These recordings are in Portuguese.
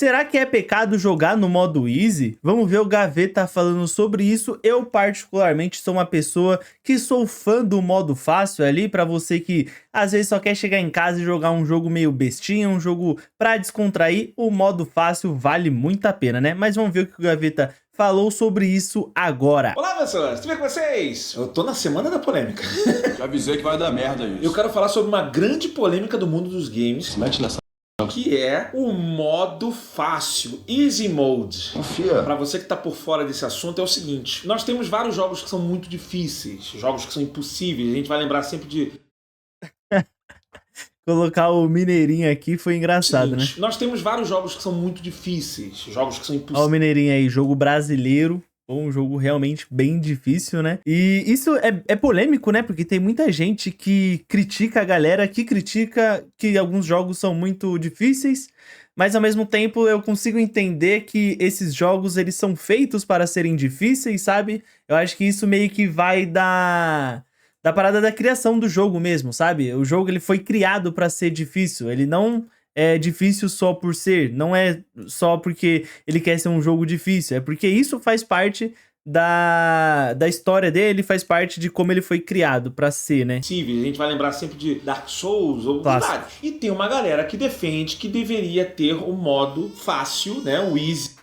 Será que é pecado jogar no modo easy? Vamos ver o Gaveta falando sobre isso. Eu particularmente sou uma pessoa que sou fã do modo fácil ali, pra você que às vezes só quer chegar em casa e jogar um jogo meio bestinha, um jogo pra descontrair, o modo fácil vale muito a pena, né? Mas vamos ver o que o Gaveta falou sobre isso agora. Olá, pessoas! Tudo bem com vocês? Eu tô na semana da polêmica. Já avisei que vai dar merda isso. Eu quero falar sobre uma grande polêmica do mundo dos games, Se mete nessa... que é o modo fácil, Easy Mode. Confia. Pra você que tá por fora desse assunto, é o seguinte: nós temos vários jogos que são muito difíceis, jogos que são impossíveis. A gente vai lembrar sempre de... Colocar o Mineirinho aqui foi engraçado, né? Nós temos vários jogos que são muito difíceis, jogos que são Olha o impossíveis. Mineirinho aí, jogo brasileiro. Um jogo realmente bem difícil, né? E isso é polêmico, né? Porque tem muita gente que critica a galera, que critica que alguns jogos são muito difíceis, mas ao mesmo tempo eu consigo entender que esses jogos, eles são feitos para serem difíceis, sabe? Eu acho que isso meio que vai da parada da criação do jogo mesmo, sabe? O jogo, ele foi criado para ser difícil, ele não... é difícil só por ser, não é só porque ele quer ser um jogo difícil, é porque isso faz parte da história dele, faz parte de como ele foi criado pra ser, né? A gente vai lembrar sempre de Dark Souls ou Clássico. vários. E tem uma galera que defende que deveria ter o modo fácil, né? O Easy.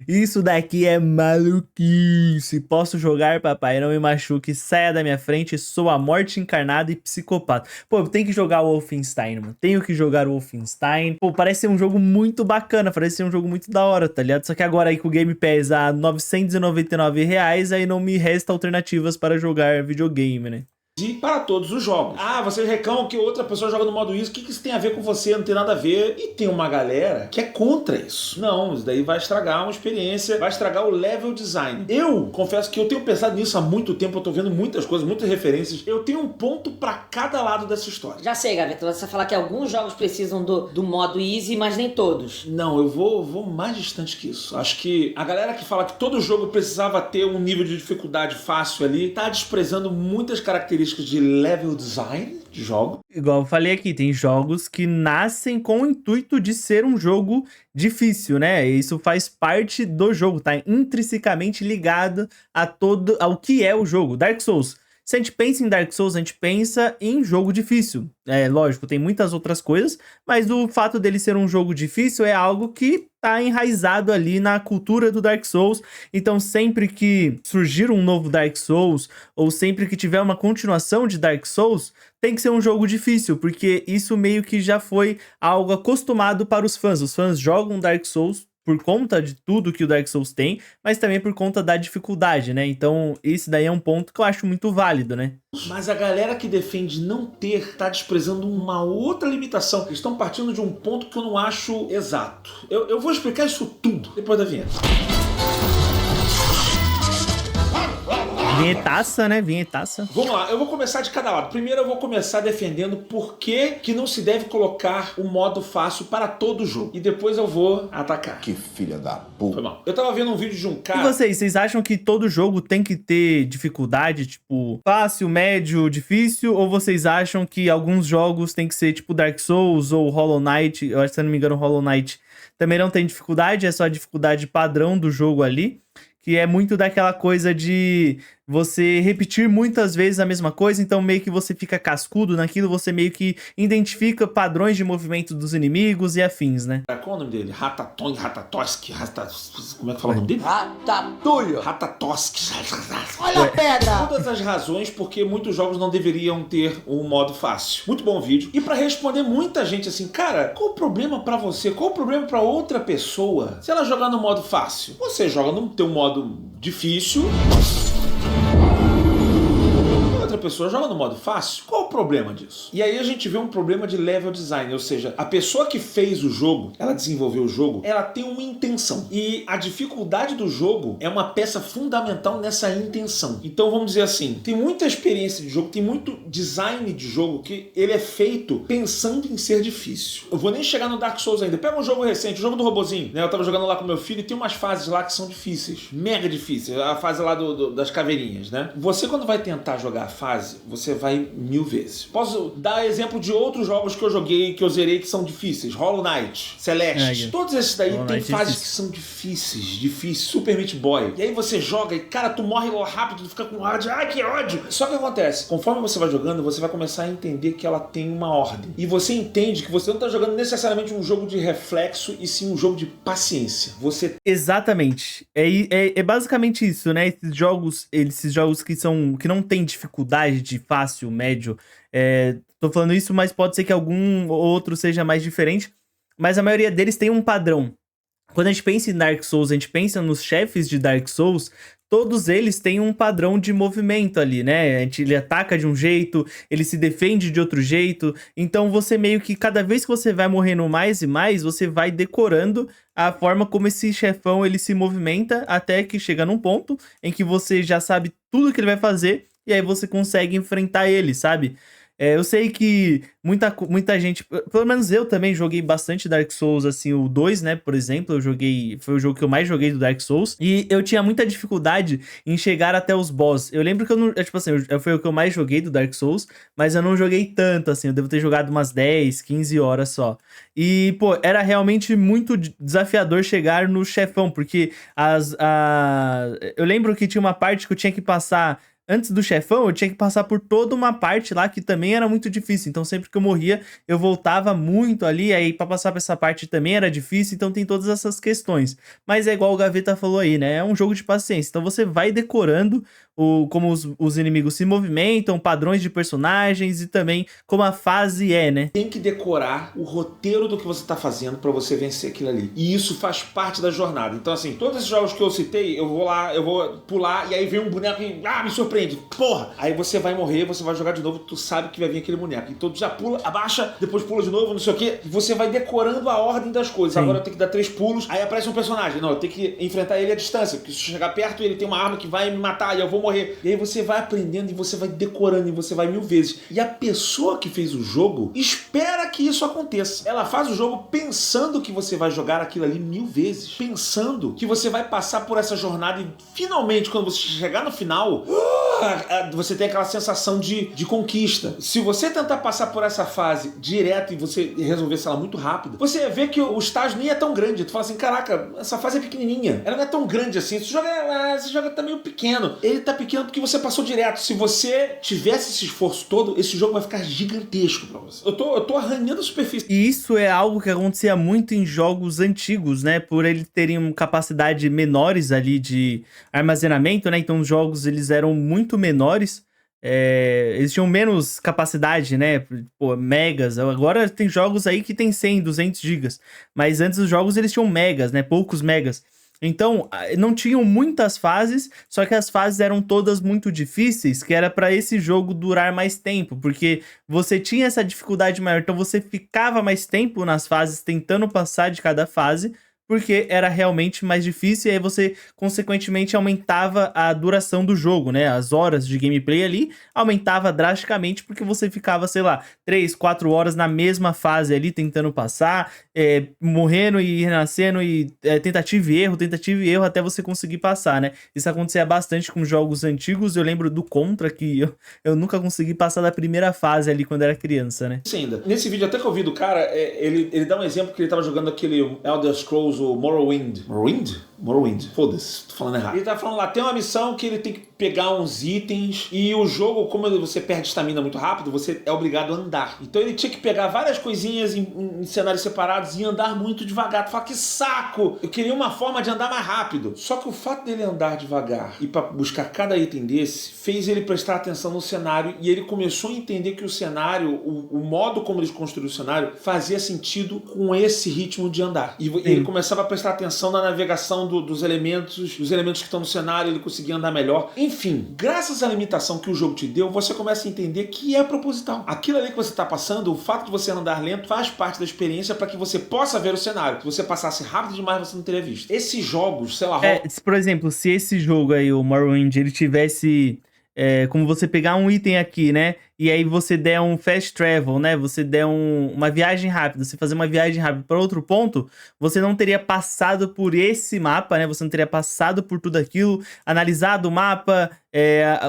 Isso daqui é maluquice. Posso jogar, papai? Não me machuque. Saia da minha frente. Sou a morte encarnada e psicopata. Pô, eu tenho que jogar o Wolfenstein, mano. Tenho que jogar o Wolfenstein. Pô, parece ser um jogo muito bacana. Parece ser um jogo muito da hora, tá ligado? Só que agora aí com o Game Pass a R$ 999, aí não me resta alternativas para jogar videogame, né? Para todos os jogos. Ah, vocês reclamam que outra pessoa joga no modo Easy. O que isso tem a ver com você? Não tem nada a ver. E tem uma galera que é contra isso. Não, isso daí vai estragar uma experiência, vai estragar o level design. Eu confesso que eu tenho pensado nisso há muito tempo. Eu tô vendo muitas coisas, muitas referências. Eu tenho um ponto para cada lado dessa história. Já sei, Gaveta, você vai falar que alguns jogos precisam do modo easy, mas nem todos. Não, eu vou mais distante que isso. Acho que a galera que fala que todo jogo precisava ter um nível de dificuldade fácil ali, tá desprezando muitas características de level design de jogo. Igual eu falei aqui, tem jogos que nascem com o intuito de ser um jogo difícil, né? Isso faz parte do jogo, tá intrinsecamente ligado ao que é o jogo. Dark Souls. Se a gente pensa em Dark Souls, a gente pensa em jogo difícil. É lógico, tem muitas outras coisas, mas o fato dele ser um jogo difícil é algo que tá enraizado ali na cultura do Dark Souls. Então sempre que surgir um novo Dark Souls, ou sempre que tiver uma continuação de Dark Souls, tem que ser um jogo difícil, porque isso meio que já foi algo acostumado para os fãs. Os fãs jogam Dark Souls por conta de tudo que o Dark Souls tem, mas também por conta da dificuldade, né? Então, esse daí é um ponto que eu acho muito válido, né? Mas a galera que defende não ter tá desprezando uma outra limitação. Eles estão partindo de um ponto que eu não acho exato. Eu vou explicar isso tudo depois da vinheta. Vinhetaça, né? Vinhetaça. Vamos lá, eu vou começar de cada lado. Primeiro eu vou começar defendendo por que não se deve colocar o modo fácil para todo jogo. E depois eu vou atacar. Que filha da puta. Foi mal. Eu tava vendo um vídeo de um E cara... vocês acham que todo jogo tem que ter dificuldade, tipo, fácil, médio, difícil? Ou vocês acham que alguns jogos tem que ser tipo Dark Souls ou Hollow Knight? Eu acho que, se eu não me engano, Hollow Knight também não tem dificuldade, é só a dificuldade padrão do jogo ali. Que é muito daquela coisa de você repetir muitas vezes a mesma coisa, então meio que você fica cascudo naquilo, você meio que identifica padrões de movimento dos inimigos e afins, né? Qual é o nome dele? Ratatosk, como é que fala o nome dele? Ratatouille. Ratatosk. Olha a pedra! Todas as razões porque muitos jogos não deveriam ter um modo fácil. Muito bom vídeo. E pra responder muita gente assim, cara, qual o problema pra você? Qual o problema pra outra pessoa se ela jogar no modo fácil? Você joga no teu modo difícil, outra pessoa joga no modo fácil. Qual o problema disso? E aí a gente vê um problema de level design, ou seja, a pessoa que fez o jogo, ela desenvolveu o jogo, ela tem uma intenção. E a dificuldade do jogo é uma peça fundamental nessa intenção. Então vamos dizer assim, tem muita experiência de jogo, tem muito design de jogo que ele é feito pensando em ser difícil. Eu vou nem chegar no Dark Souls ainda. Pega um jogo recente, o jogo do robozinho, né? Eu tava jogando lá com meu filho e tem umas fases lá que são difíceis. Mega difíceis. A fase lá das caveirinhas, né? Você quando vai tentar jogar a fase, fase, você vai 1000 vezes. Posso dar exemplo de outros jogos que eu joguei, que eu zerei, que são difíceis. Hollow Knight, Celeste. Todos esses daí tem fases que são difíceis. Super Meat Boy. E aí você joga e, cara, tu morre rápido, tu fica com ódio. Ai, que ódio! Só que acontece, conforme você vai jogando, você vai começar a entender que ela tem uma ordem. E você entende que você não tá jogando necessariamente um jogo de reflexo, e sim um jogo de paciência. Exatamente. É basicamente isso, né? Esses jogos que não tem dificuldade de fácil, médio. Tô falando isso, mas pode ser que algum outro seja mais diferente. Mas a maioria deles tem um padrão. Quando a gente pensa em Dark Souls, a gente pensa nos chefes de Dark Souls, todos eles têm um padrão de movimento ali, né? Ele ataca de um jeito, ele se defende de outro jeito. Então você meio que, cada vez que você vai morrendo mais e mais, você vai decorando a forma como esse chefão ele se movimenta, até que chega num ponto em que você já sabe tudo que ele vai fazer, e aí você consegue enfrentar ele, sabe? Eu sei que muita gente, pelo menos eu também joguei bastante Dark Souls, assim, o 2, né, por exemplo, foi o jogo que eu mais joguei do Dark Souls, e eu tinha muita dificuldade em chegar até os boss. Eu lembro que eu não, tipo assim, foi o que eu mais joguei do Dark Souls, mas eu não joguei tanto, assim, eu devo ter jogado umas 10, 15 horas só. E, pô, era realmente muito desafiador chegar no chefão, porque eu lembro que tinha uma parte que eu tinha que passar. Antes do chefão, eu tinha que passar por toda uma parte lá que também era muito difícil. Então, sempre que eu morria, eu voltava muito ali. Aí, pra passar por essa parte também era difícil. Então, tem todas essas questões. Mas é igual o Gaveta falou aí, né? É um jogo de paciência. Então, você vai decorando como os inimigos se movimentam, padrões de personagens e também como a fase né? Tem que decorar o roteiro do que você tá fazendo pra você vencer aquilo ali. E isso faz parte da jornada. Então, assim, todos esses jogos que eu citei, eu vou pular e aí vem um boneco e me surpreende. Porra! Aí você vai morrer, você vai jogar de novo, tu sabe que vai vir aquele boneco. Então tu já pula, abaixa, depois pula de novo, não sei o quê. Você vai decorando a ordem das coisas. Sim. Agora eu tenho que dar 3 pulos, aí aparece um personagem. Não, eu tenho que enfrentar ele à distância, porque se eu chegar perto, ele tem uma arma que vai me matar e eu vou morrer. E aí você vai aprendendo e você vai decorando e você vai 1000 vezes. E a pessoa que fez o jogo espera que isso aconteça. Ela faz o jogo pensando que você vai jogar aquilo ali 1000 vezes. Pensando que você vai passar por essa jornada e finalmente, quando você chegar no final, você tem aquela sensação de conquista. Se você tentar passar por essa fase direto e você resolvesse ela muito rápido, você vê que o estágio nem é tão grande. Tu fala assim, caraca, essa fase é pequenininha. Ela não é tão grande assim. Esse jogo tá meio pequeno. Ele tá pequeno porque você passou direto. Se você tivesse esse esforço todo, esse jogo vai ficar gigantesco pra você. Eu tô arranhando a superfície. E isso é algo que acontecia muito em jogos antigos, né? Por eles terem capacidade menores ali de armazenamento, né? Então os jogos eles eram muito menores. Eles tinham menos capacidade, né? Pô, megas. Agora tem jogos aí que tem 100, 200 gigas. Mas antes os jogos eles tinham megas, né? Poucos megas. Então, não tinham muitas fases, só que as fases eram todas muito difíceis, que era para esse jogo durar mais tempo, porque você tinha essa dificuldade maior, então você ficava mais tempo nas fases tentando passar de cada fase, porque era realmente mais difícil, e aí você, consequentemente, aumentava a duração do jogo, né? As horas de gameplay ali aumentava drasticamente, porque você ficava, sei lá, 3, 4 horas na mesma fase ali, tentando passar, morrendo e renascendo, e tentativa e erro, até você conseguir passar, né? Isso acontecia bastante com jogos antigos. Eu lembro do Contra, que eu nunca consegui passar da primeira fase ali, quando era criança, né? Sim, ainda. Nesse vídeo, até que eu vi do cara, ele dá um exemplo que ele tava jogando aquele Elder Scrolls, o Morrowind. Morrowind? Foda-se, tô falando errado. Ele tá falando lá, tem uma missão que ele tem que pegar uns itens e o jogo, como você perde estamina muito rápido, você é obrigado a andar. Então ele tinha que pegar várias coisinhas em cenários separados e andar muito devagar. Tu fala, que saco! Eu queria uma forma de andar mais rápido. Só que o fato dele andar devagar e pra buscar cada item desse, fez ele prestar atenção no cenário e ele começou a entender que o cenário, o modo como eles construíram o cenário, fazia sentido com esse ritmo de andar. E ele começava a prestar atenção na navegação dos elementos que estão no cenário, ele conseguia andar melhor. Enfim, graças à limitação que o jogo te deu, você começa a entender que é proposital. Aquilo ali que você está passando, o fato de você andar lento, faz parte da experiência para que você possa ver o cenário. Se você passasse rápido demais, você não teria visto. Esses jogos, sei lá... Por exemplo, se esse jogo aí, o Morrowind, ele tivesse... como você pegar um item aqui, né? e aí você der um fast travel, né? Você der uma viagem rápida, você fazer uma viagem rápida para outro ponto, você não teria passado por esse mapa, né? Você não teria passado por tudo aquilo, analisado o mapa,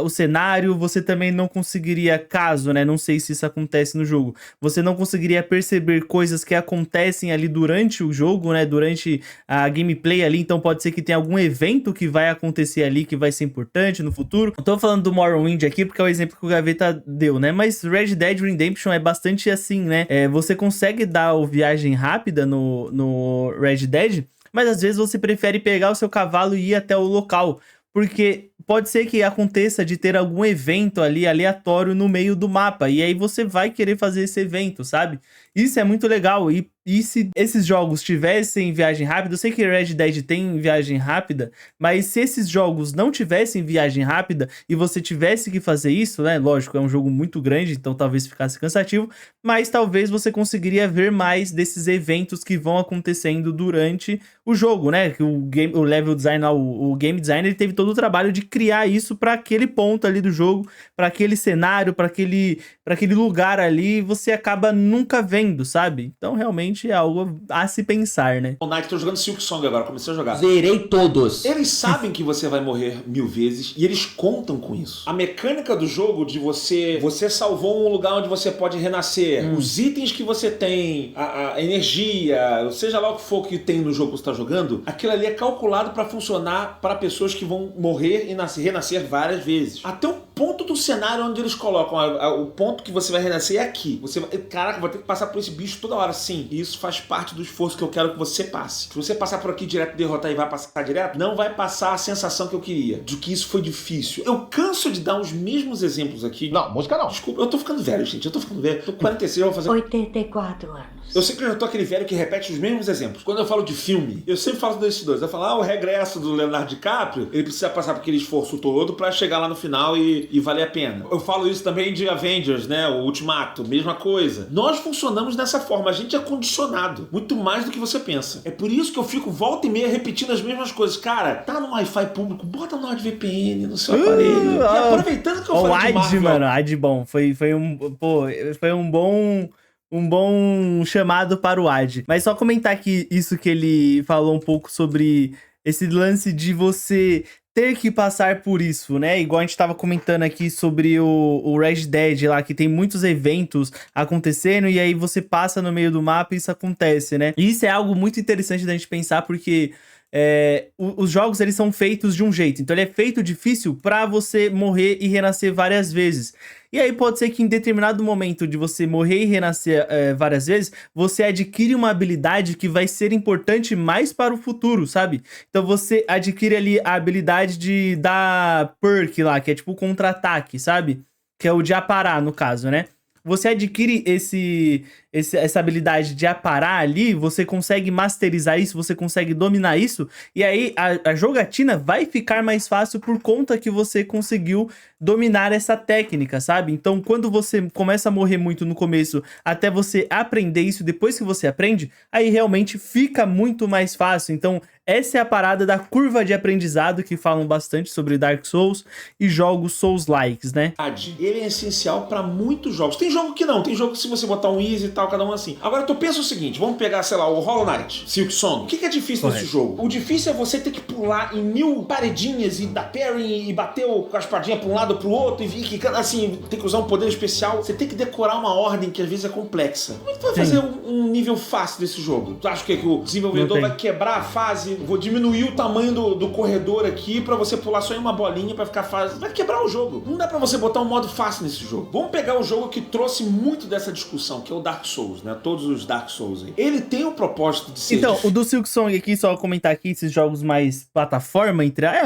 o cenário, você também não conseguiria, caso, né? Não sei se isso acontece no jogo, você não conseguiria perceber coisas que acontecem ali durante o jogo, né? Durante a gameplay ali, então pode ser que tenha algum evento que vai acontecer ali que vai ser importante no futuro. Eu tô falando do Morrowind aqui porque é o exemplo que o Gaveta deu, né? Mas Red Dead Redemption é bastante assim, né? Você consegue dar a viagem rápida no Red Dead, mas às vezes você prefere pegar o seu cavalo e ir até o local, porque pode ser que aconteça de ter algum evento ali aleatório no meio do mapa, e aí você vai querer fazer esse evento, sabe? Isso é muito legal, e se esses jogos tivessem viagem rápida, eu sei que Red Dead tem viagem rápida, mas se esses jogos não tivessem viagem rápida e você tivesse que fazer isso, né? Lógico, é um jogo muito grande, então talvez ficasse cansativo, mas talvez você conseguiria ver mais desses eventos que vão acontecendo durante o jogo, né? Que o level design, o game designer, ele teve todo o trabalho de criar isso para aquele ponto ali do jogo, para aquele cenário, para aquele lugar ali, você acaba nunca vendo, sabe? Então realmente é algo a se pensar, né? O Knight, tô jogando Silksong agora, comecei a jogar. Zerei todos. Eles sabem que você vai morrer 1000 vezes e eles contam com isso. A mecânica do jogo de você salvou um lugar onde você pode renascer, os itens que você tem, a energia, seja lá o que for que tem no jogo que você tá jogando, aquilo ali é calculado para funcionar para pessoas que vão morrer e renascer várias vezes. Até o ponto do cenário onde eles colocam o ponto que você vai renascer é aqui. Caraca, vai ter que passar por esse bicho toda hora. Sim, e isso faz parte do esforço que eu quero que você passe. Se você passar por aqui direto, derrotar e vai passar direto, não vai passar a sensação que eu queria, de que isso foi difícil. Eu canso de dar os mesmos exemplos aqui. Não, música não. Desculpa, eu tô ficando velho, gente. Eu tô ficando velho. Tô com 46, eu vou fazer 84 anos. Eu sempre já tô aquele velho que repete os mesmos exemplos. Quando eu falo de filme, eu sempre falo desses dois. Eu falo, o regresso do Leonardo DiCaprio, ele precisa passar por aquele esforço todo pra chegar lá no final e valer a pena. Eu falo isso também de Avengers, né? O Ultimato, mesma coisa. Nós funcionamos dessa forma, a gente é condicionado, muito mais do que você pensa. É por isso que eu fico volta e meia repetindo as mesmas coisas. Cara, tá no Wi-Fi público, bota no NordVPN no seu aparelho. E aproveitando que eu falei de Marvel... mano, AD bom. Foi um bom chamado para o AD. Mas só comentar aqui isso que ele falou um pouco sobre esse lance de você ter que passar por isso, né? Igual a gente tava comentando aqui sobre o Red Dead lá, que tem muitos eventos acontecendo e aí você passa no meio do mapa e isso acontece, né? E isso é algo muito interessante da gente pensar, porque os jogos, eles são feitos de um jeito. Então ele é feito difícil pra você morrer e renascer várias vezes. E aí pode ser que em determinado momento de você morrer e renascer várias vezes, você adquire uma habilidade que vai ser importante mais para o futuro, sabe? Então você adquire ali a habilidade de dar perk lá, que é tipo contra-ataque, sabe? Que é o de aparar, no caso, né? Você adquire essa habilidade de aparar ali, você consegue masterizar isso, você consegue dominar isso, e aí a jogatina vai ficar mais fácil por conta que você conseguiu dominar essa técnica, sabe? Então, quando você começa a morrer muito no começo, até você aprender isso, depois que você aprende, aí realmente fica muito mais fácil. Então, essa é a parada da curva de aprendizado que falam bastante sobre Dark Souls e jogos Souls-likes, né? Ele é essencial pra muitos jogos. Tem jogo que não, tem jogo que se você botar um easy e tal, cada um assim. Agora tu pensa o seguinte, vamos pegar, sei lá, o Hollow Knight, Silksong. O que é difícil nesse jogo? O difícil é você ter que pular em 1000 paredinhas e dar parry e bater com a espadinha pra um lado pro outro e que, assim, tem que usar um poder especial. Você tem que decorar uma ordem que às vezes é complexa. Como é que tu vai fazer um nível fácil desse jogo? Tu acha que o desenvolvedor vai quebrar a fase? Vou diminuir o tamanho do corredor aqui pra você pular só em uma bolinha pra ficar fácil. Vai quebrar o jogo. Não dá pra você botar um modo fácil nesse jogo. Vamos pegar o jogo que trouxe muito dessa discussão, que é o Dark Souls, né? Todos os Dark Souls aí. Ele tem o propósito de ser... Então, o do Silksong aqui, só comentar aqui, esses jogos mais plataforma,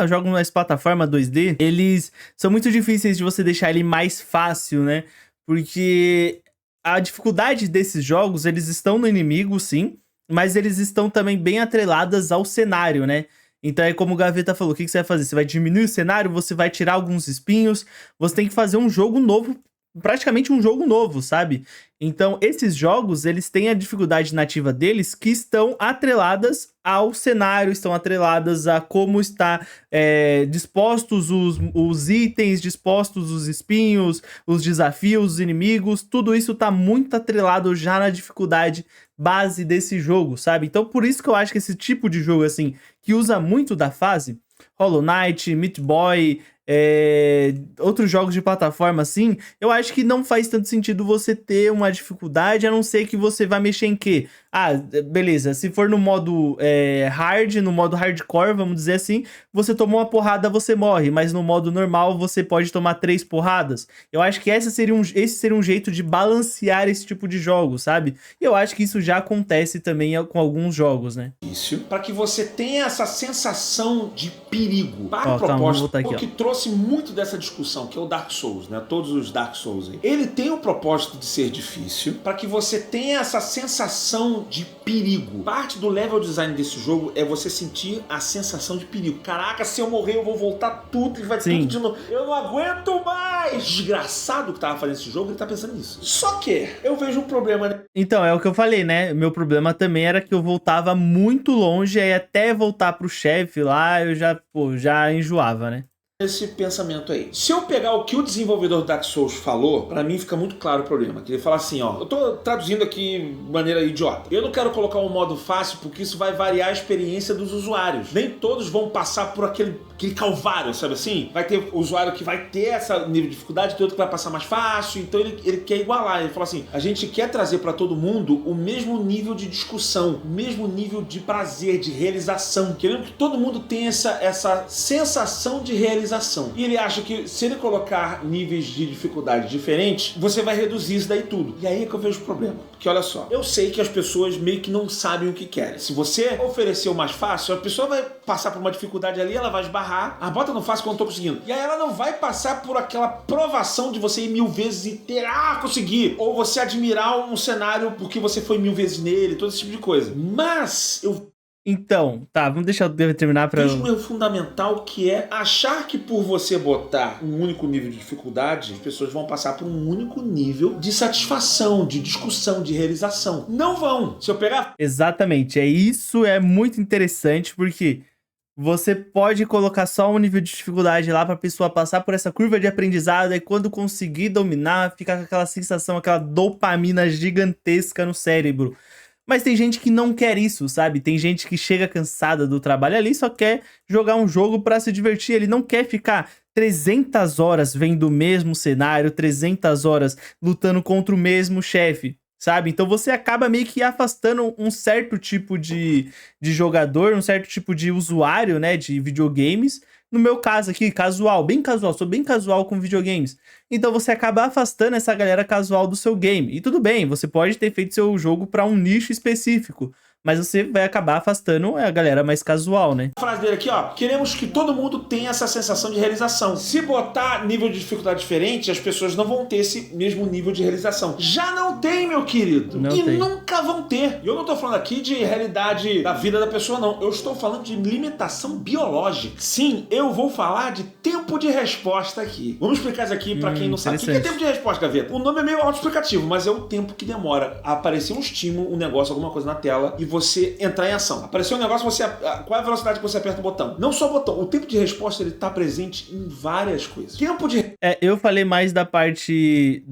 jogos mais plataforma 2D, eles são muito difíceis de você deixar ele mais fácil, né? Porque a dificuldade desses jogos, eles estão no inimigo, sim, mas eles estão também bem atreladas ao cenário, né? Então é como o Gaveta falou, o que você vai fazer? Você vai diminuir o cenário, você vai tirar alguns espinhos, você tem que fazer um jogo novo praticamente um jogo novo, sabe? Então, esses jogos, eles têm a dificuldade nativa deles que estão atreladas ao cenário, estão atreladas a como está dispostos os itens, dispostos os espinhos, os desafios, os inimigos, tudo isso tá muito atrelado já na dificuldade base desse jogo, sabe? Então, por isso que eu acho que esse tipo de jogo, assim, que usa muito da fase, Hollow Knight, Meat Boy, outros jogos de plataforma assim, eu acho que não faz tanto sentido você ter uma dificuldade, a não ser que você vai mexer em quê? Ah, beleza, se for no modo hard, no modo hardcore, vamos dizer assim, você tomou uma porrada, você morre, mas no modo normal você pode tomar 3 porradas. Eu acho que esse seria um jeito de balancear esse tipo de jogo, sabe? E eu acho que isso já acontece também com alguns jogos, né? Isso, para que você tenha essa sensação de perigo. Para o calma, propósito, aqui, o que trouxe muito dessa discussão, que é o Dark Souls, né? Todos os Dark Souls aí. Ele tem o propósito de ser difícil, para que você tenha essa sensação de perigo. Parte do level design desse jogo é você sentir a sensação de perigo. Caraca, se eu morrer eu vou voltar tudo e vai tudo de novo. Eu não aguento mais! Desgraçado que tava fazendo esse jogo, ele tá pensando nisso. Só que eu vejo um problema, né? Então, é o que eu falei, né? Meu problema também era que eu voltava muito longe, aí até voltar pro chefe lá, eu já enjoava, né? Esse pensamento aí. Se eu pegar o que o desenvolvedor do Dark Souls falou, pra mim fica muito claro o problema. Que ele fala assim, ó, eu tô traduzindo aqui de maneira idiota. Eu não quero colocar um modo fácil porque isso vai variar a experiência dos usuários. Nem todos vão passar por aquele calvário, sabe assim? Vai ter usuário que vai ter esse nível de dificuldade, tem outro que vai passar mais fácil, então ele quer igualar. Ele fala assim, a gente quer trazer pra todo mundo o mesmo nível de discussão, o mesmo nível de prazer, de realização. Querendo que todo mundo tenha essa sensação de realização. E ele acha que se ele colocar níveis de dificuldade diferentes, você vai reduzir isso daí tudo. E aí é que eu vejo o problema. Porque olha só, eu sei que as pessoas meio que não sabem o que querem. Se você oferecer o mais fácil, a pessoa vai passar por uma dificuldade ali, ela vai esbarrar, bota no fácil que eu não tô conseguindo. E aí ela não vai passar por aquela provação de você ir 1000 vezes e ter, consegui. Ou você admirar um cenário porque você foi 1000 vezes nele, todo esse tipo de coisa. Mas Então, tá, vamos deixar eu terminar pra... Vejo um erro fundamental que é achar que por você botar um único nível de dificuldade, as pessoas vão passar por um único nível de satisfação, de discussão, de realização. Não vão! Se eu pegar... Exatamente, isso é muito interessante, porque você pode colocar só um nível de dificuldade lá pra pessoa passar por essa curva de aprendizado, e quando conseguir dominar, ficar com aquela sensação, aquela dopamina gigantesca no cérebro. Mas tem gente que não quer isso, sabe? Tem gente que chega cansada do trabalho ali e só quer jogar um jogo pra se divertir. Ele não quer ficar 300 horas vendo o mesmo cenário, 300 horas lutando contra o mesmo chefe, sabe? Então você acaba meio que afastando um certo tipo de jogador, um certo tipo de usuário, né, de videogames. No meu caso aqui, casual, bem casual, sou bem casual com videogames. Então você acaba afastando essa galera casual do seu game. E tudo bem, você pode ter feito seu jogo para um nicho específico, mas você vai acabar afastando a galera mais casual, né? A frase dele aqui, ó, queremos que todo mundo tenha essa sensação de realização. Se botar nível de dificuldade diferente, as pessoas não vão ter esse mesmo nível de realização. Já não tem, meu querido. Não e tem. Nunca vão ter. E eu não tô falando aqui de realidade da vida da pessoa, não. Eu estou falando de limitação biológica. Sim, eu vou falar de tempo de resposta aqui. Vamos explicar isso aqui pra quem não sabe. O que é tempo de resposta, Gaveta? O nome é meio autoexplicativo, mas é o tempo que demora a aparecer um estímulo, um negócio, alguma coisa na tela e você entrar em ação. Apareceu um negócio, qual é a velocidade que você aperta o botão? Não só o botão, o tempo de resposta ele tá presente em várias coisas. Tempo de... Eu falei mais da parte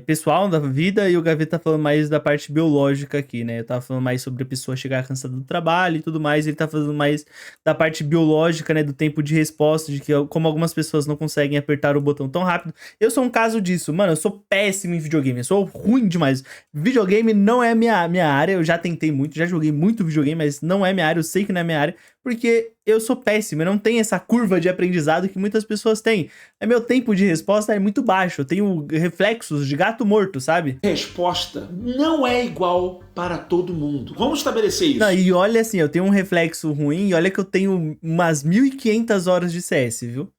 pessoal da vida e o Gaveta tá falando mais da parte biológica aqui, né? Eu tava falando mais sobre a pessoa chegar cansada do trabalho e tudo mais, ele tá falando mais da parte biológica, né? Do tempo de resposta, de que como algumas pessoas não conseguem apertar o botão tão rápido. Eu sou um caso disso, mano, eu sou péssimo em videogame, eu sou ruim demais. Videogame não é minha área, eu já tentei muito, já joguei muito videogame, mas não é minha área, eu sei que não é minha área, porque eu sou péssimo, eu não tenho essa curva de aprendizado que muitas pessoas têm. Meu tempo de resposta é muito baixo, eu tenho reflexos de gato morto, sabe? Resposta não é igual para todo mundo. Vamos estabelecer isso. Não, e olha assim, eu tenho um reflexo ruim e olha que eu tenho umas 1.500 horas de CS, viu?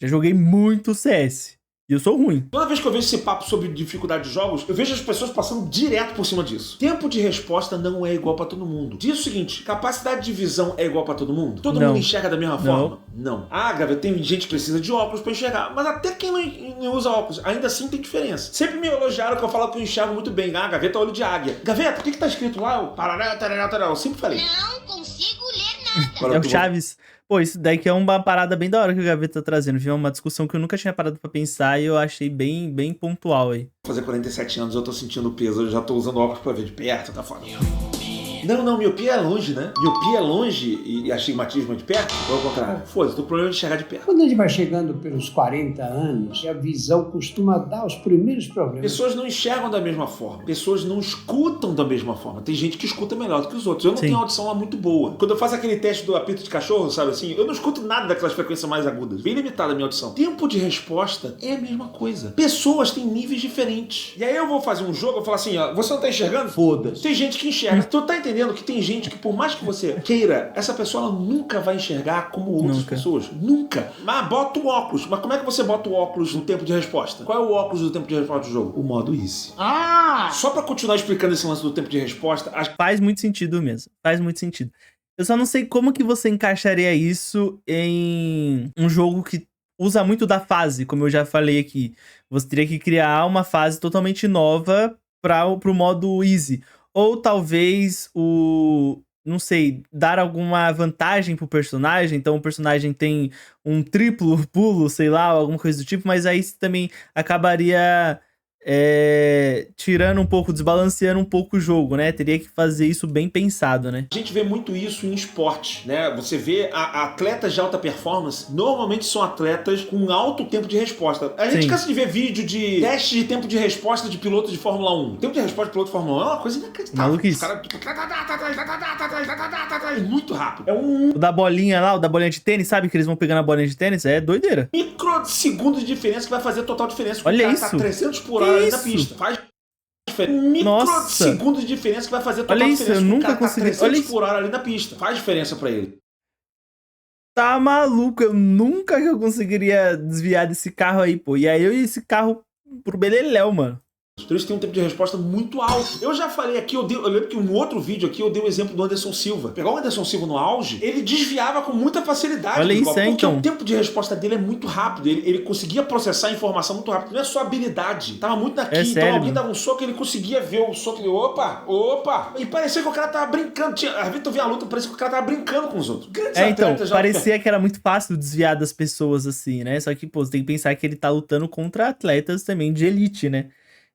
Já joguei muito CS. E eu sou ruim. Toda vez que eu vejo esse papo sobre dificuldade de jogos, eu vejo as pessoas passando direto por cima disso. Tempo de resposta não é igual pra todo mundo. Diz o seguinte, capacidade de visão é igual pra todo mundo? Todo Não. mundo enxerga da mesma forma? Não. Ah, Gaveta, tem gente que precisa de óculos pra enxergar, mas até quem não usa óculos, ainda assim tem diferença. Sempre me elogiaram que eu falo que eu enxergo muito bem. Ah, Gaveta é olho de águia. Gaveta, o que tá escrito lá? Parará, tarará, tarará. Eu sempre falei. Não consigo ler nada. Agora É eu o tô- Chaves. Pô, isso daí que é uma parada bem da hora que o Gaveta tá trazendo, viu? Uma discussão que eu nunca tinha parado pra pensar e eu achei bem pontual aí. Vou fazer 47 anos, eu tô sentindo o peso, eu já tô usando óculos pra ver de perto, tá foda. Não, miopia é longe, né? Miopia é longe e astigmatismo é de perto? Ou ao contrário? Foda-se, tô com problema de enxergar de perto. Quando a gente vai chegando pelos 40 anos, a visão costuma dar os primeiros problemas. Pessoas não enxergam da mesma forma. Pessoas não escutam da mesma forma. Tem gente que escuta melhor do que os outros. Eu não Sim. tenho audição lá muito boa. Quando eu faço aquele teste do apito de cachorro, sabe assim, eu não escuto nada daquelas frequências mais agudas. Bem limitada a minha audição. Tempo de resposta é a mesma coisa. Pessoas têm níveis diferentes. E aí eu vou fazer um jogo, eu falo assim, ó, você não tá enxergando? Foda-se. Tem gente que enxerga. Tu tá entendendo que tem gente que por mais que você queira, essa pessoa ela nunca vai enxergar como outras Nunca. pessoas. Nunca. Mas bota o óculos. Mas como é que você bota o óculos no tempo de resposta? Qual é o óculos do tempo de resposta do jogo? O modo easy. Só pra continuar explicando esse lance do tempo de resposta, Faz muito sentido mesmo. Faz muito sentido. Eu só não sei como que você encaixaria isso em um jogo que usa muito da fase, como eu já falei aqui. Você teria que criar uma fase totalmente nova pro modo easy. Ou talvez não sei, dar alguma vantagem pro personagem. Então o personagem tem um triplo pulo, sei lá, alguma coisa do tipo. Mas aí você também acabaria tirando um pouco, desbalanceando um pouco o jogo, né? Teria que fazer isso bem pensado, né? a gente vê muito isso em esporte, né? Você vê atletas de alta performance, normalmente são atletas com alto tempo de resposta. A gente Sim. cansa de ver vídeo de teste de tempo de resposta de piloto de Fórmula 1. O tempo de resposta de piloto de Fórmula 1 é uma coisa inacreditável. Maluquice. Os caras, tipo, muito rápido. É um O da bolinha lá, o da bolinha de tênis, sabe? Que eles vão pegando a bolinha de tênis, é doideira. microsegundo de diferença que vai fazer total diferença. Olha o cara isso. tá 300 por Que hora ali na isso? pista. Faz diferença. Um Nossa. microsegundo de diferença que vai fazer total Olha isso, diferença. eu O nunca cara consegui- Tá 300 olha isso. por hora ali na pista. Faz diferença pra ele. Tá maluco, eu nunca que eu conseguiria desviar desse carro aí, pô. E aí eu ia esse carro pro beleléu, mano. Então eles têm um tempo de resposta muito alto. Eu já falei aqui, eu lembro que em um outro vídeo aqui eu dei o exemplo do Anderson Silva. Pegar o Anderson Silva no auge, ele desviava com muita facilidade. Olha do isso golpe, aí, porque então. o tempo de resposta dele é muito rápido. Ele conseguia processar a informação muito rápido. Não é só habilidade. Tava muito daqui. É então sério, alguém mano. dava um soco, ele conseguia ver o soco. Ele, opa. E parecia que o cara tava brincando. Às vezes tu via a luta, parecia que o cara tava brincando com os outros. Grandes Então, atletas já- parecia que era muito fácil desviar das pessoas assim, né? Só que, pô, você tem que pensar que ele tá lutando contra atletas também de elite, né?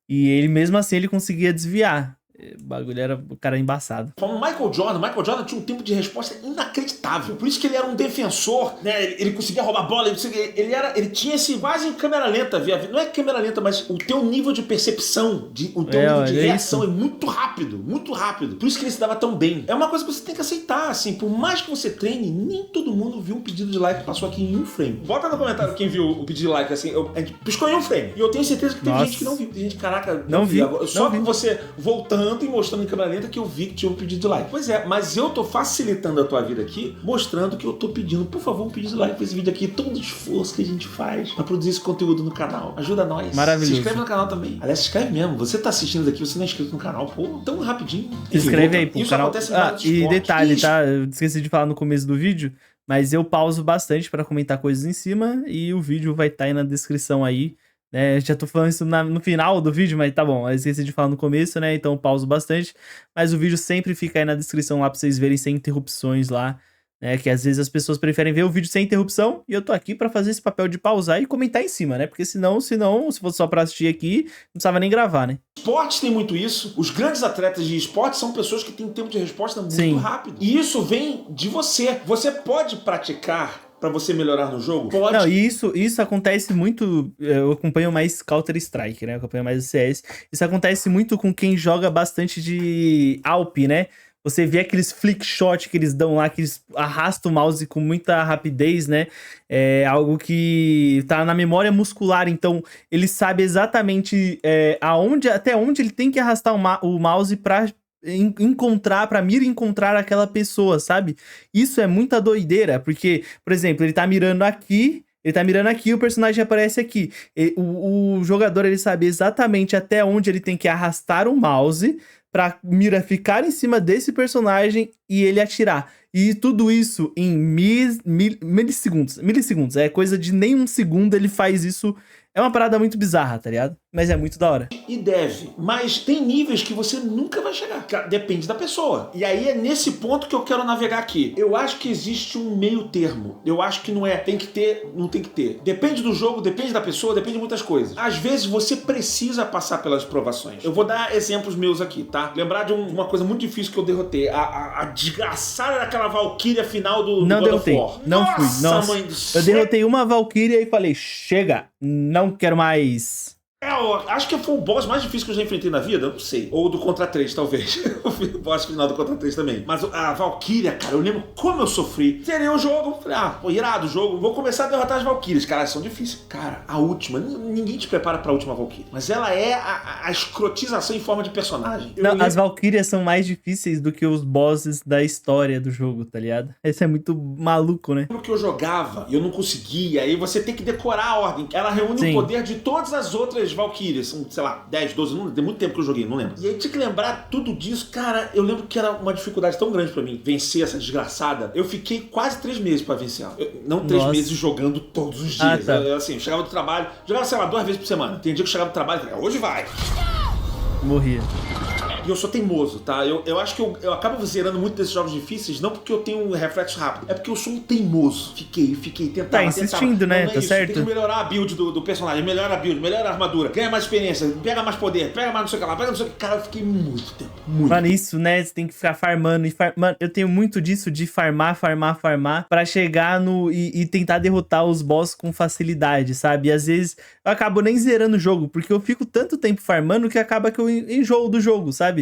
E ele, mesmo assim, ele conseguia desviar. O bagulho era o cara embaçado. Como o Michael Jordan tinha um tempo de resposta inacreditável. Por isso que ele era um defensor, né? Ele conseguia roubar a bola, ele tinha esse quase em câmera lenta, não é câmera lenta, mas o teu nível de percepção, o teu nível de olha reação isso. é muito rápido, muito rápido. Por isso que ele se dava tão bem. É uma coisa que você tem que aceitar, assim, por mais que você treine, nem todo mundo viu um pedido de like que passou aqui em um frame. Bota no comentário quem viu o pedido de like, assim, a gente piscou em um frame. E eu tenho certeza que teve Nossa. gente que não viu. Tem gente, caraca, Não vi, Agora, só não com vi. você voltando e mostrando em câmera lenta que eu vi que tinha um pedido de like. Pois é, mas eu tô facilitando a tua vida aqui, mostrando que eu tô pedindo, por favor, um pedido de like pra esse vídeo aqui, todo o esforço que a gente faz pra produzir esse conteúdo no canal. Ajuda nós. Maravilhoso. Se inscreve no canal também. Aliás, se inscreve mesmo. Você tá assistindo daqui, você não é inscrito no canal, pô, tão rapidinho. Se inscreve aí pro Isso canal. acontece em Ah, vários e esportes. detalhe, Isso. tá? Eu esqueci de falar no começo do vídeo, mas eu pauso bastante pra comentar coisas em cima e o vídeo vai estar aí na descrição aí. Né? Já tô falando isso no final do vídeo, mas tá bom. Eu esqueci de falar no começo, né? Então eu pauso bastante. Mas o vídeo sempre fica aí na descrição lá pra vocês verem sem interrupções lá. Né? Que às vezes as pessoas preferem ver o vídeo sem interrupção. E eu tô aqui pra fazer esse papel de pausar e comentar em cima, né? Porque senão, se fosse só pra assistir aqui, não precisava nem gravar, né? Esportes tem muito isso. Os grandes atletas de esporte são pessoas que têm tempo de resposta muito Sim. rápido. E isso vem de você. Você pode praticar pra você melhorar no jogo? Pode. Não, e isso acontece muito. Eu acompanho mais Counter-Strike, né? Eu acompanho mais o CS. Isso acontece muito com quem joga bastante de Alp, né? Você vê aqueles flick shot que eles dão lá, que eles arrastam o mouse com muita rapidez, né? É algo que tá na memória muscular, então ele sabe exatamente até onde ele tem que arrastar o mouse pra pra mira encontrar aquela pessoa, sabe? Isso é muita doideira, porque, por exemplo, ele tá mirando aqui, Ele tá mirando aqui, o personagem aparece aqui. O jogador, ele sabe exatamente até onde ele tem que arrastar o mouse pra mira ficar em cima desse personagem e ele atirar. E tudo isso em milissegundos. Milissegundos. É coisa de nem um segundo ele faz isso. É uma parada muito bizarra, tá ligado? Mas é muito da hora. E deve. Mas tem níveis que você nunca vai chegar. Depende da pessoa. E aí é nesse ponto que eu quero navegar aqui. Eu acho que existe um meio termo. Eu acho que não é tem que ter, não tem que ter. Depende do jogo, depende da pessoa, depende de muitas coisas. Às vezes você precisa passar pelas provações. Eu vou dar exemplos meus aqui, tá? Lembrar de uma coisa muito difícil que eu derrotei. A desgraçada daquela Valkyria final do Não God of derrotei. War. Não fui. Nossa. Mãe do céu. Eu derrotei uma Valkyria e falei, chega, não quero mais. Eu acho que foi o boss mais difícil que eu já enfrentei na vida, não sei. Ou do Contra 3, talvez. O boss final do Contra 3 também. Mas a Valkyria, cara, eu lembro como eu sofri. Zerei o jogo, falei, pô, irado o jogo, vou começar a derrotar as Valkyrias. Cara, são difíceis. Cara, a última, ninguém te prepara pra última Valkyria. Mas ela é a escrotização em forma de personagem. Não, as Valkyrias são mais difíceis do que os bosses da história do jogo, tá ligado? Esse é muito maluco, né? Que eu jogava e eu não conseguia, aí você tem que decorar a ordem. Ela reúne Sim. o poder de todas as outras Valkyrias. São, sei lá, 10, 12, não, tem muito tempo que eu joguei, não lembro. E aí tinha que lembrar tudo disso. Cara, eu lembro que era uma dificuldade tão grande pra mim vencer essa desgraçada. Eu fiquei quase 3 meses pra vencer ela. Não 3 meses jogando todos os dias. Tá. Assim, eu chegava do trabalho, jogava, sei lá, 2 vezes por semana. Tem dia que eu chegava do trabalho e falei, hoje vai. Morria. E eu sou teimoso, tá? Eu acho que eu acabo zerando muito desses jogos difíceis, não porque eu tenho um reflexo rápido, é porque eu sou um teimoso. Fiquei, tentava. Tá insistindo, né? Não é Tá isso, certo? tem que melhorar a build do personagem, melhora a build, melhora a armadura, ganha mais experiência, pega mais poder, pega mais não sei o que lá, pega não sei o que. Cara, eu fiquei muito tempo. Muito. Mano, isso, né? Você tem que ficar farmando. Mano, eu tenho muito disso de farmar pra chegar no... E tentar derrotar os boss com facilidade, sabe? E às vezes eu acabo nem zerando o jogo, porque eu fico tanto tempo farmando que acaba que eu enjoo do jogo, sabe?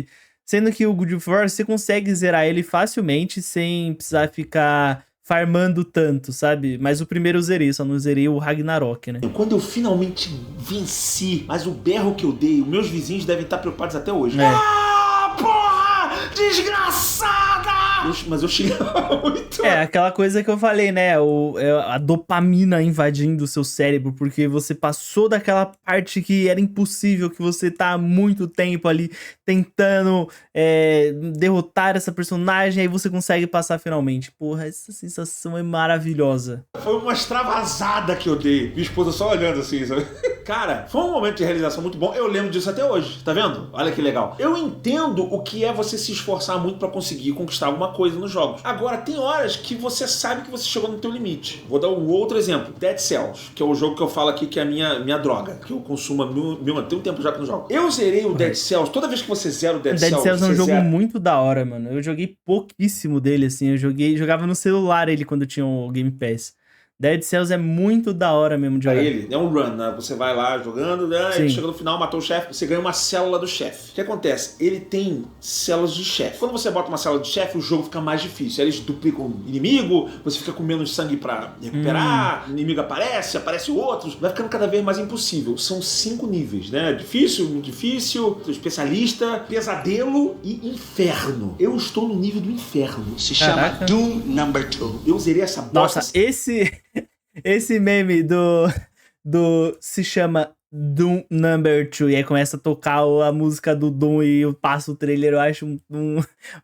Sendo que o God of War, você consegue zerar ele facilmente sem precisar ficar farmando tanto, sabe? Mas o primeiro eu zerei, só não zerei o Ragnarok, né? Quando eu finalmente venci, mas o berro que eu dei, os meus vizinhos devem estar preocupados até hoje. É. Ah, porra! Desgraçada! Mas eu chegava muito... É, aquela coisa que eu falei, né? A dopamina invadindo o seu cérebro, porque você passou daquela parte que era impossível, que você tá há muito tempo ali tentando derrotar essa personagem, aí você consegue passar finalmente. Porra, essa sensação é maravilhosa. Foi uma extravasada que eu dei. Minha esposa só olhando assim, sabe? Cara, foi um momento de realização muito bom. Eu lembro disso até hoje, tá vendo? Olha que legal. Eu entendo o que é você se esforçar muito pra conseguir conquistar alguma coisa nos jogos. Agora, tem horas que você sabe que você chegou no teu limite. Vou dar um outro exemplo. Dead Cells, que é o jogo que eu falo aqui que é a minha droga, que eu consumo tem um tempo já que não jogo. Eu zerei o Dead Cells. Toda vez que você zera o Dead Cells... Dead Cells é um jogo zera... muito da hora, mano. Eu joguei pouquíssimo dele, assim. Eu jogava no celular ele quando tinha o Game Pass. Dead Cells é muito da hora mesmo de jogar. Ele é um run, né? Você vai lá jogando, né? Ele chega no final, matou o chefe, você ganha uma célula do chefe. O que acontece? Ele tem células de chefe. Quando você bota uma célula de chefe, o jogo fica mais difícil. Eles duplicam o inimigo, você fica com menos sangue pra recuperar, o inimigo aparece outros, vai ficando cada vez mais impossível. São 5 níveis, né? Difícil, muito difícil, especialista, pesadelo e inferno. Eu estou no nível do inferno. Se chama Doom Number 2. Eu zerei essa bosta. Nossa, esse meme do se chama Doom Number 2 e aí começa a tocar a música do Doom e eu passo o trailer, eu acho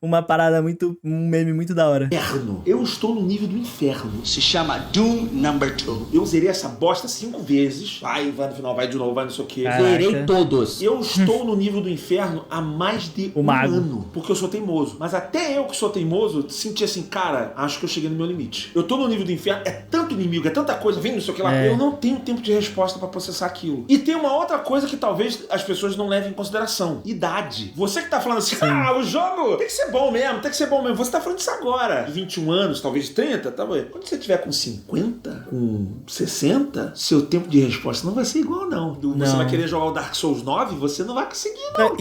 uma parada um meme muito da hora. Inferno. Eu estou no nível do inferno. Se chama Doom Number 2. Eu zerei essa bosta 5 vezes. Vai no final, vai de novo, vai não sei o que. Caraca. Zerei todos. Eu estou no nível do inferno há mais de um ano. Porque eu sou teimoso. Mas até eu que sou teimoso, senti assim, cara, acho que eu cheguei no meu limite. Eu tô no nível do inferno, é tanto inimigo, é tanta coisa, vem não sei o que lá. Eu não tenho tempo de resposta pra processar aquilo. E tem uma outra coisa que talvez as pessoas não levem em consideração. Idade. Você que tá falando assim, o jogo tem que ser bom mesmo, tem que ser bom mesmo. Você tá falando isso agora. De 21 anos, talvez de 30, tá bom. Quando você tiver com 50, com 60, seu tempo de resposta não vai ser igual, não. Você vai querer jogar o Dark Souls 9, você não vai conseguir, não.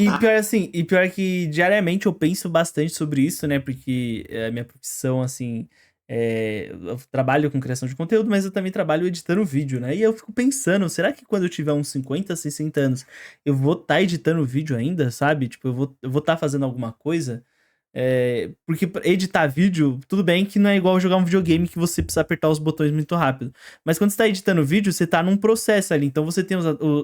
E pior que diariamente eu penso bastante sobre isso, né? Porque a minha profissão, assim... eu trabalho com criação de conteúdo, mas eu também trabalho editando vídeo, né? E eu fico pensando, será que quando eu tiver uns 50, 60 anos, eu vou estar editando vídeo ainda, sabe? Tipo, eu vou estar fazendo alguma coisa? Porque pra editar vídeo, tudo bem que não é igual jogar um videogame que você precisa apertar os botões muito rápido. Mas quando você tá editando vídeo, você tá num processo ali. Então você tem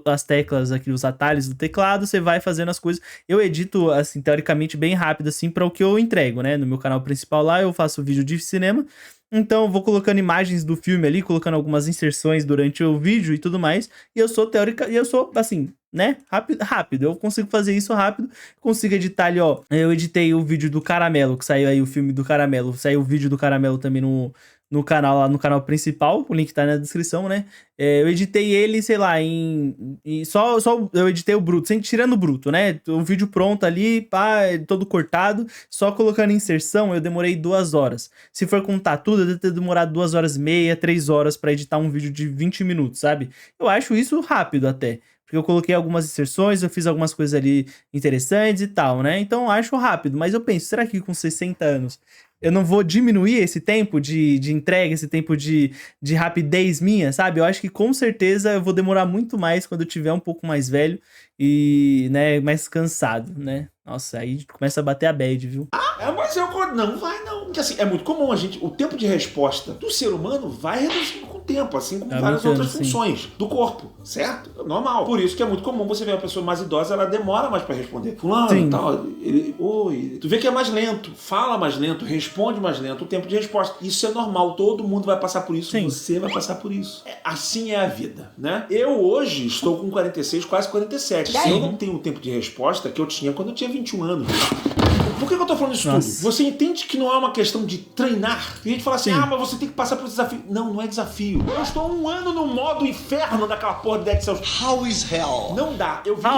as teclas aqui, os atalhos do teclado, você vai fazendo as coisas. Eu edito, assim, teoricamente bem rápido, assim, pra o que eu entrego, né? No meu canal principal lá, eu faço vídeo de cinema. Então eu vou colocando imagens do filme ali, colocando algumas inserções durante o vídeo e tudo mais. E eu sou assim, né? Rápido. Eu consigo fazer isso rápido. Consigo editar ali, ó. Eu editei o vídeo do Caramelo, que saiu aí o filme do Caramelo. Saiu o vídeo do Caramelo também no canal, lá no canal principal. O link tá na descrição, né? Eu editei ele, sei lá, só eu editei o bruto, sem tirando o bruto, né? O vídeo pronto ali, pá, todo cortado. Só colocando inserção, eu demorei 2 horas. Se for contar tudo, eu devo ter demorado 2 horas e meia, 3 horas pra editar um vídeo de 20 minutos, sabe? Eu acho isso rápido até. Porque eu coloquei algumas inserções, eu fiz algumas coisas ali interessantes e tal, né? Então eu acho rápido. Mas eu penso, será que com 60 anos eu não vou diminuir esse tempo de entrega, esse tempo de rapidez minha, sabe? Eu acho que com certeza eu vou demorar muito mais quando eu tiver um pouco mais velho e, né, mais cansado, né? Nossa, aí começa a bater a bad, viu? Mas não vai não. Porque assim, é muito comum o tempo de resposta do ser humano vai reduzindo com o tempo, assim como várias outras funções do corpo, certo? Normal. Por isso que é muito comum você ver uma pessoa mais idosa, ela demora mais pra responder. Fulano e tal, oi. Tu vê que é mais lento, fala mais lento, responde mais lento, o tempo de resposta. Isso é normal, todo mundo vai passar por isso, você vai passar por isso. Assim é a vida, né? Eu hoje estou com 46, quase 47. Eu não tenho o tempo de resposta que eu tinha quando eu tinha 21 anos. Por que eu tô falando isso tudo? Você entende que não é uma questão de treinar? Tem gente que fala assim, mas você tem que passar por desafio. Não, não é desafio. Eu estou 1 ano no modo inferno daquela porra de Dead Cells. How is hell? Não dá. Eu fui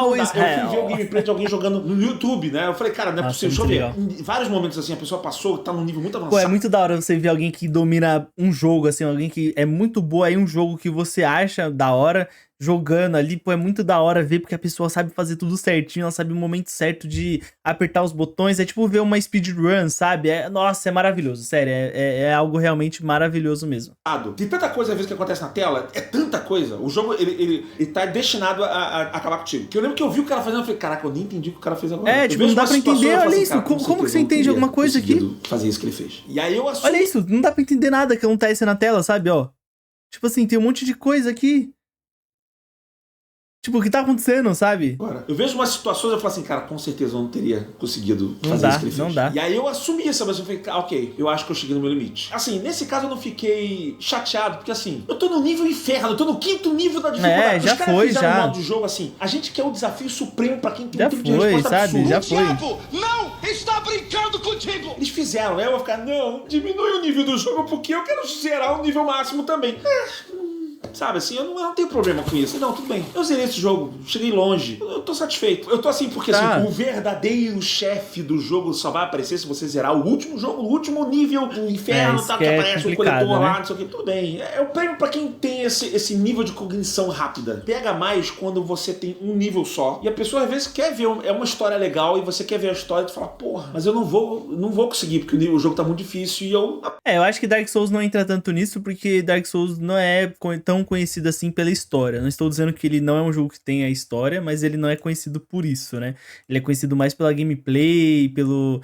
ver o gameplay de alguém jogando no YouTube, né? Eu falei, cara, não é possível. Deixa eu ver. Em vários momentos assim, a pessoa passou, tá num nível muito avançado. Pô, é muito da hora você ver alguém que domina um jogo, assim, alguém que é muito boa em um jogo que você acha da hora, jogando ali, pô, é muito da hora ver, porque a pessoa sabe fazer tudo certinho, ela sabe o momento certo de apertar os botões, é tipo ver uma speedrun, sabe? Nossa, é maravilhoso, sério, é algo realmente maravilhoso mesmo. Tem tanta coisa às vezes que acontece na tela, é tanta coisa, o jogo, ele tá destinado a acabar contigo. Que eu lembro que eu vi o cara fazendo, eu falei, caraca, eu nem entendi o que o cara fez agora. Tipo, não dá pra entender, olha isso, como que você entende alguma coisa aqui? Fazer isso que ele fez. E aí eu assumo... Olha isso, não dá pra entender nada que acontece na tela, sabe, ó. Tipo assim, tem um monte de coisa aqui. Tipo, o que tá acontecendo, sabe? Agora, eu vejo umas situações e eu falo assim, cara, com certeza eu não teria conseguido fazer isso que ele fez. Não dá. E aí eu assumi essa, mas eu falei, ok, eu acho que eu cheguei no meu limite. Assim, nesse caso eu não fiquei chateado, porque assim, eu tô no nível inferno, eu tô no 5º nível da dificuldade. Já foi, já. Um modo de jogo assim, a gente quer o desafio supremo pra quem tem já um tempo de resposta sabe? absurdo. Já foi. Diabo, não está brincando contigo! Eles fizeram, né? Eu vou ficar, não, diminui o nível do jogo porque eu quero zerar o nível máximo também. Sabe assim, eu não tenho problema com isso. Não, tudo bem. Eu zerei esse jogo, cheguei longe. Eu tô satisfeito. Eu tô assim, porque assim, o verdadeiro chefe do jogo só vai aparecer se você zerar o último jogo, o último nível do inferno, tá? Que aparece o coletor lá, não sei o que. Tudo bem. É o prêmio pra quem tem esse nível de cognição rápida. Pega mais quando você tem um nível só. E a pessoa às vezes quer ver, é uma história legal e você quer ver a história e tu fala, porra, mas eu não vou conseguir, porque o jogo tá muito difícil e eu acho que Dark Souls não entra tanto nisso, porque Dark Souls não é tão conhecido assim pela história. Não estou dizendo que ele não é um jogo que tem a história, mas ele não é conhecido por isso, né? Ele é conhecido mais pela gameplay, pelo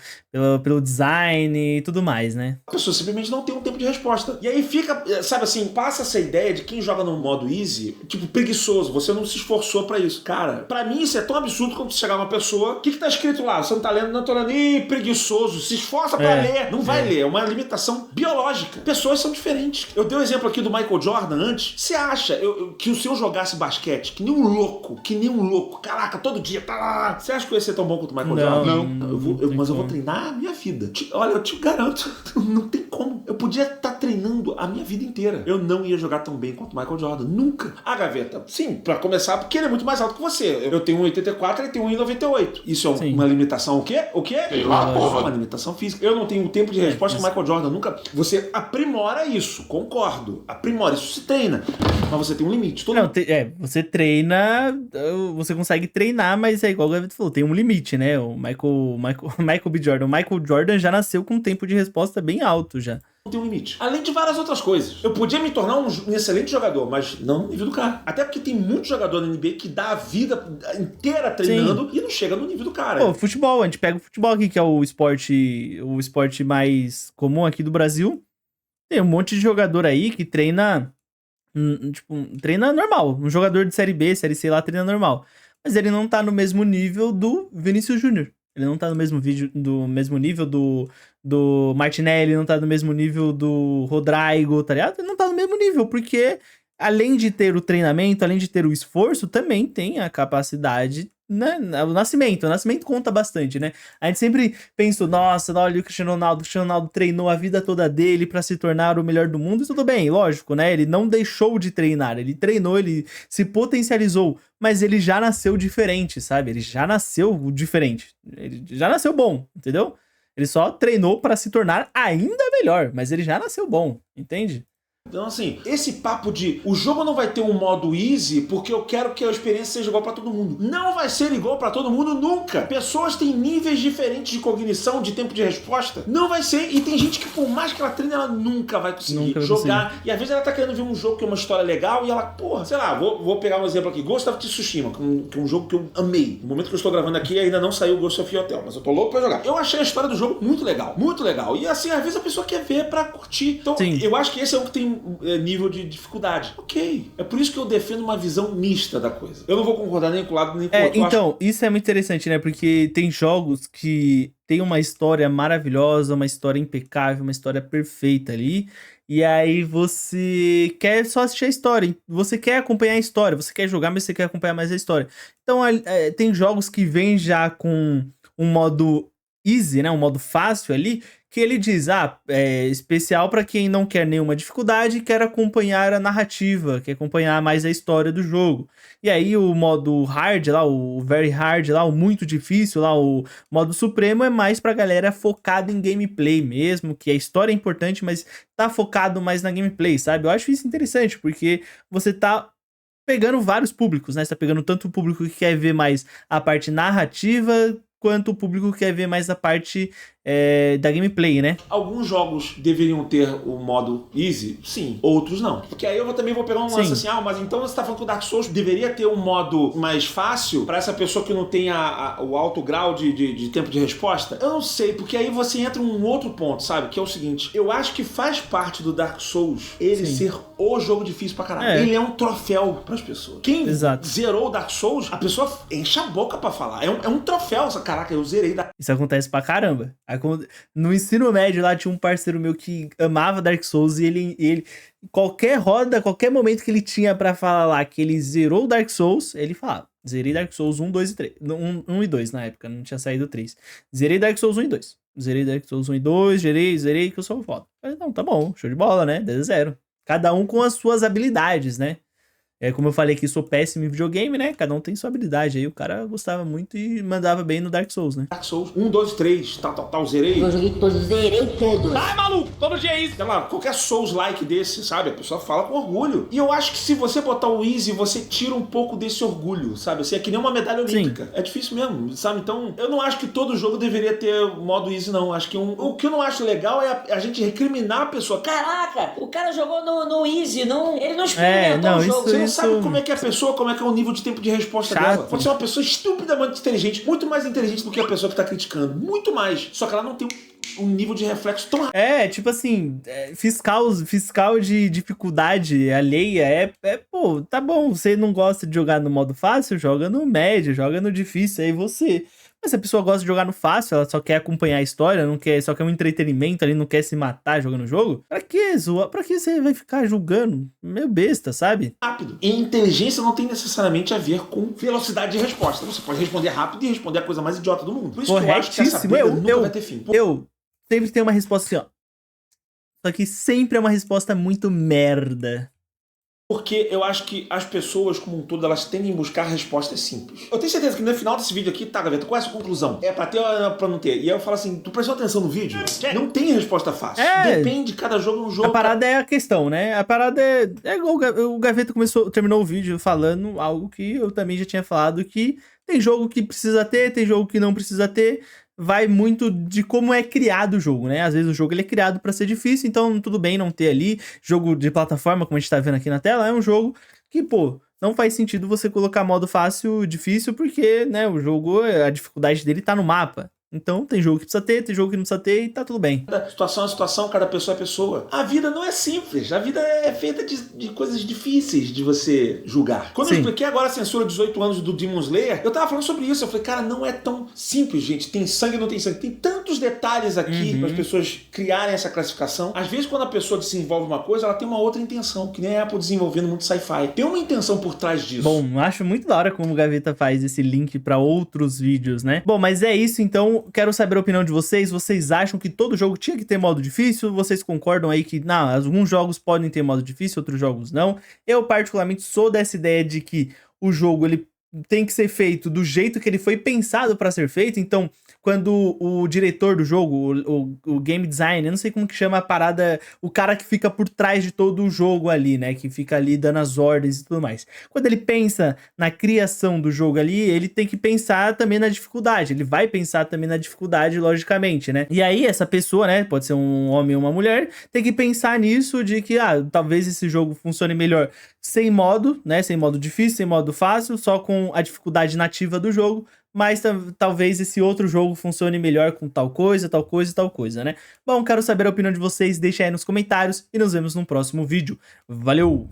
design e tudo mais, né? A pessoa simplesmente não tem um tempo de resposta. E aí fica, sabe assim, passa essa ideia de quem joga no modo easy, tipo, preguiçoso. Você não se esforçou pra isso. Cara, pra mim isso é tão absurdo como você chegar uma pessoa, o que tá escrito lá? Você não tá lendo, não tô lendo, preguiçoso, se esforça pra ler. Não vai ler, é uma limitação biológica. Pessoas são diferentes. Eu dei o exemplo aqui do Michael Jordan antes. Você acha que se eu jogasse basquete, que nem um louco, caraca, todo dia, tá lá, você acha que eu ia ser tão bom quanto o Michael Jordan? Não. Mas eu vou treinar a minha vida. Olha, eu te garanto, não tem como. Eu podia estar treinando a minha vida inteira. Eu não ia jogar tão bem quanto o Michael Jordan. Nunca. A gaveta, sim, pra começar, porque ele é muito mais alto que você. Eu tenho 1,84, ele tem 1,98. Isso é uma limitação o quê? Sei lá, porra. Uma limitação física. Eu não tenho o tempo de resposta que o Michael Jordan. Nunca. Você aprimora isso, concordo. Aprimora, isso se treina. Mas você tem um limite. Você treina, você consegue treinar, mas é igual o Gaveta falou, tem um limite, né? O Michael B. Jordan. O Michael Jordan já nasceu com um tempo de resposta bem alto já. tem um limite. Além de várias outras coisas. Eu podia me tornar um excelente jogador, mas não no nível do cara. Até porque tem muito jogador na NBA que dá a vida inteira treinando e não chega no nível do cara. Pô, futebol, a gente pega o futebol aqui, que é o esporte mais comum aqui do Brasil. Tem um monte de jogador aí que treina, treina normal. Um jogador de Série B, Série C lá, treina normal. Mas ele não tá no mesmo nível do Vinícius Júnior. Ele não tá no mesmo nível do Martinelli, não tá no mesmo nível do Rodrigo, tá ligado? Ele não tá no mesmo nível, porque além de ter o treinamento, além de ter o esforço, também tem a capacidade, né? O nascimento conta bastante, né? A gente sempre pensa, nossa, olha o Cristiano Ronaldo treinou a vida toda dele pra se tornar o melhor do mundo, e tudo bem, lógico, né? Ele não deixou de treinar, ele treinou, ele se potencializou, mas ele já nasceu diferente, sabe? Ele já nasceu diferente, ele já nasceu bom, entendeu? Ele só treinou pra se tornar ainda melhor, mas ele já nasceu bom, entende? Então, assim, esse papo de o jogo não vai ter um modo easy porque eu quero que a experiência seja igual pra todo mundo. Não vai ser igual pra todo mundo nunca. Pessoas têm níveis diferentes de cognição, de tempo de resposta. Não vai ser. E tem gente que, por mais que ela treine, ela nunca vai conseguir jogar. E às vezes ela tá querendo ver um jogo que é uma história legal e ela, porra, sei lá, vou pegar um exemplo aqui. Ghost of Tsushima, que é um jogo que eu amei. No momento que eu estou gravando aqui, ainda não saiu o Ghost of Hotel, mas eu tô louco pra jogar. Eu achei a história do jogo muito legal. Muito legal. E assim, às vezes a pessoa quer ver pra curtir. Então, eu acho que esse é o que tem nível de dificuldade. Ok. É por isso que eu defendo uma visão mista da coisa. Eu não vou concordar nem com o lado nem com o outro. Então, isso é muito interessante, né? Porque tem jogos que tem uma história maravilhosa, uma história impecável, uma história perfeita ali. E aí você quer só assistir a história. Você quer acompanhar a história. Você quer jogar, mas você quer acompanhar mais a história. Então, tem jogos que vêm já com um modo easy, né? Um modo fácil ali, que ele diz, é especial para quem não quer nenhuma dificuldade e quer acompanhar a narrativa, quer acompanhar mais a história do jogo. E aí o modo hard lá, o very hard lá, o muito difícil lá, o modo supremo é mais pra galera focada em gameplay mesmo, que a história é importante, mas tá focado mais na gameplay, sabe? Eu acho isso interessante, porque você tá pegando vários públicos, né? Você tá pegando tanto o público que quer ver mais a parte narrativa, quanto o público quer ver mais a parte da gameplay, né? Alguns jogos deveriam ter o modo easy, sim. Outros não. Porque aí eu também vou pegar um lance assim, mas então você tá falando que o Dark Souls deveria ter um modo mais fácil pra essa pessoa que não tem o alto grau de tempo de resposta? Eu não sei, porque aí você entra em um outro ponto, sabe? Que é o seguinte, eu acho que faz parte do Dark Souls ele ser o jogo difícil pra caralho. Ele é um troféu pras pessoas. Quem zerou o Dark Souls, a pessoa enche a boca pra falar. É um troféu. Caraca, eu zerei Dark Souls. Isso acontece pra caramba. No ensino médio lá tinha um parceiro meu que amava Dark Souls e ele qualquer roda, qualquer momento que ele tinha pra falar lá que ele zerou o Dark Souls, ele falava, zerei Dark Souls 1, 2 e 3. 1 e 2 na época, não tinha saído o 3. Zerei Dark Souls 1 e 2. Zerei Dark Souls 1 e 2, zerei que eu sou foda. Mas não, tá bom, show de bola, né? 10 a 0. Cada um com as suas habilidades, né? Como eu falei que sou péssimo em videogame, né? Cada um tem sua habilidade. Aí o cara gostava muito e mandava bem no Dark Souls, né? Dark Souls 1, 2, 3, tal, zerei. Eu joguei todos, zerei todos. Ai, maluco, todo dia é isso. Sei lá, qualquer Souls-like desse, sabe? A pessoa fala com orgulho. E eu acho que se você botar o easy, você tira um pouco desse orgulho, sabe? Assim, é que nem uma medalha olímpica. É difícil mesmo, sabe? Então, eu não acho que todo jogo deveria ter modo easy, não. Acho que o que eu não acho legal é a gente recriminar a pessoa. Caraca, o cara jogou no easy, ele não experimentou o jogo. Você não sabe como é que é a pessoa, como é que é o nível de tempo de resposta dela. Pode ser uma pessoa estupidamente inteligente, muito mais inteligente do que a pessoa que tá criticando. Muito mais. Só que ela não tem um nível de reflexo tão rápido. Tipo assim, fiscal de dificuldade alheia pô, tá bom, você não gosta de jogar no modo fácil, joga no médio, joga no difícil, aí você... Mas se a pessoa gosta de jogar no fácil, ela só quer acompanhar a história, só quer um entretenimento ali, não quer se matar jogando o jogo, pra que você vai ficar julgando? Meio besta, sabe? Rápido. E inteligência não tem necessariamente a ver com velocidade de resposta. Você pode responder rápido e responder a coisa mais idiota do mundo. Por isso que eu acho que essa briga nunca vai ter fim. Eu sempre tenho uma resposta assim, ó. Só que sempre é uma resposta muito merda. Porque eu acho que as pessoas, como um todo, elas tendem a buscar respostas simples. Eu tenho certeza que no final desse vídeo aqui, tá, Gaveta, qual é a sua conclusão? É pra ter ou é pra não ter? E aí eu falo assim, tu prestou atenção no vídeo? Não tem resposta fácil. Depende, cada jogo é um jogo. A parada é a questão, né? A parada é igual o Gaveta terminou o vídeo falando algo que eu também já tinha falado, que tem jogo que precisa ter, tem jogo que não precisa ter. vai muito de como é criado o jogo, né? Às vezes o jogo ele é criado pra ser difícil, então tudo bem não ter ali. Jogo de plataforma, como a gente tá vendo aqui na tela, é um jogo que, pô, não faz sentido você colocar modo fácil, difícil, porque, né, o jogo, a dificuldade dele tá no mapa. Então tem jogo que precisa ter, tem jogo que não precisa ter e tá tudo bem. Cada situação é situação, cada pessoa é pessoa. A vida não é simples, a vida é feita de coisas difíceis de você julgar. Quando eu expliquei agora a censura 18 anos do Demon Slayer, eu tava falando sobre isso. Eu falei, cara, não é tão simples, gente. Tem sangue, não tem sangue. Tem tantos detalhes aqui para as pessoas criarem essa classificação. Às vezes, quando a pessoa desenvolve uma coisa, ela tem uma outra intenção, que nem a Apple desenvolvendo muito sci-fi. Tem uma intenção por trás disso. Bom, acho muito da hora como o Gaveta faz esse link pra outros vídeos, né? Bom, mas é isso, então. Quero saber a opinião de vocês. Vocês acham que todo jogo tinha que ter modo difícil? Vocês concordam aí que, não, alguns jogos podem ter modo difícil, outros jogos não? Eu, particularmente, sou dessa ideia de que o jogo, ele tem que ser feito do jeito que ele foi pensado pra ser feito. Então, quando o diretor do jogo, o game design, eu não sei como que chama a parada, o cara que fica por trás de todo o jogo ali, né, que fica ali dando as ordens e tudo mais. Quando ele pensa na criação do jogo ali, ele tem que pensar também na dificuldade, ele vai pensar também na dificuldade, logicamente, né. E aí, essa pessoa, né, pode ser um homem ou uma mulher, tem que pensar nisso de que, talvez esse jogo funcione melhor sem modo, né, sem modo difícil, sem modo fácil, só com a dificuldade nativa do jogo, mas talvez esse outro jogo funcione melhor com tal coisa, tal coisa e tal coisa, né? Bom, quero saber a opinião de vocês, deixa aí nos comentários e nos vemos no próximo vídeo. Valeu!